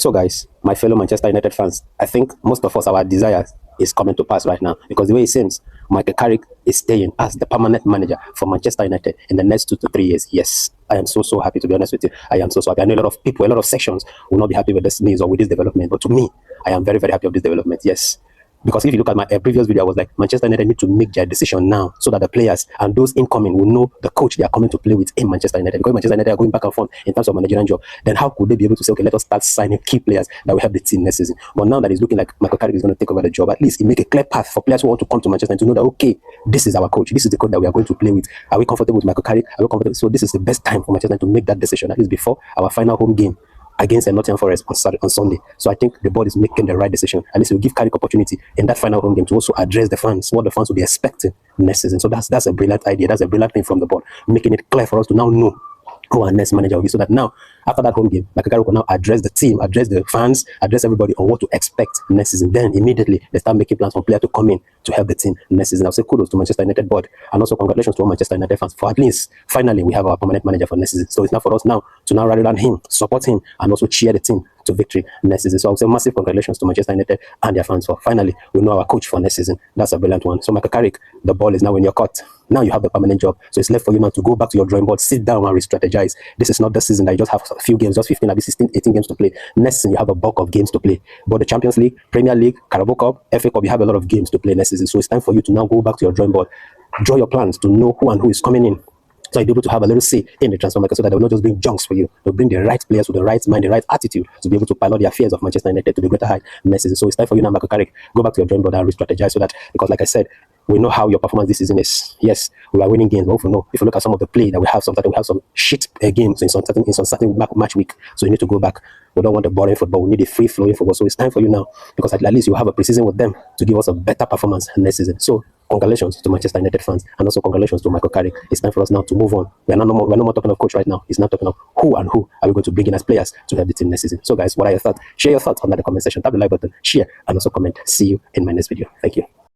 So, guys, my fellow Manchester United fans, I think most of us, our desire is coming to pass right now because the way it seems, Michael Carrick is staying as the permanent manager for Manchester United in the next 2 to 3 years. Yes, I am so happy, to be honest with you. I am so happy. I know a lot of people, a lot of sections will not be happy with this news or with this development, but to me, I am very happy with this development. Yes. Because if you look at my previous video, I was like, Manchester United need to make their decision now so that the players and those incoming will know the coach they are coming to play with in Manchester United. Because Manchester United are going back and forth in terms of managerial job, then how could they be able to say, okay, let us start signing key players that will help the team next season? But now that it's looking like Michael Carrick is going to take over the job, at least it make a clear path for players who want to come to Manchester United to know that, okay, this is our coach, this is the coach that we are going to play with. Are we comfortable with Michael Carrick? Are we comfortable? So this is the best time for Manchester United to make that decision, at least before our final home game against Nottingham Forest on Sunday. So I think the board is making the right decision. At least it will give Carrick opportunity in that final home game to also address the fans, what the fans will be expecting next season. So that's a brilliant idea. That's a brilliant thing from the board, making it clear for us to now know who our next manager will be, so that now, after that home game, Michael Carrick will now address the team, address the fans, address everybody on what to expect next season. Then immediately they start making plans for players to come in to help the team next season. I'll say kudos to Manchester United board, and also congratulations to all Manchester United fans for at least finally we have our permanent manager for next season. So it's now for us now to now rally around him, support him, and also cheer the team to victory next season. So I'll say massive congratulations to Manchester United and their fans for finally we know our coach for next season. That's a brilliant one. So Michael Carrick, the ball is now in your court. Now you have the permanent job. So it's left for you now to go back to your drawing board, sit down and re-strategize. This is not the season that you just have a few games, just 15, maybe 16, 18 games to play. Next season you have a bulk of games to play. But the Champions League, Premier League, Carabao Cup, FA Cup, you have a lot of games to play next season. So it's time for you to now go back to your drawing board, draw your plans to know who and who is coming in. So you'll be able to have a little say in the transfer market, so that they will not just bring junks for you. They'll bring the right players with the right mind, the right attitude to be able to pilot the affairs of Manchester United to the greater height next season. So it's time for you now, Michael Carrick, go back to your drawing board and re-strategize, so that, because like I said, we know how your performance this season is. Yes, we are winning games, but also know if you look at some of the play that we have, sometimes we have some shit games in some certain match week. So you need to go back. We don't want the boring football. We need a free-flowing football. So it's time for you now, because at least you have a preseason with them to give us a better performance next season. So congratulations to Manchester United fans, and also congratulations to Michael Carrick. It's time for us now to move on. We're no more talking of coach right now. It's now talking of who and who are we going to bring in as players to help the team next season. So guys, what are your thoughts? Share your thoughts under the comment section. Tap the like button, share, and also comment. See you in my next video. Thank you.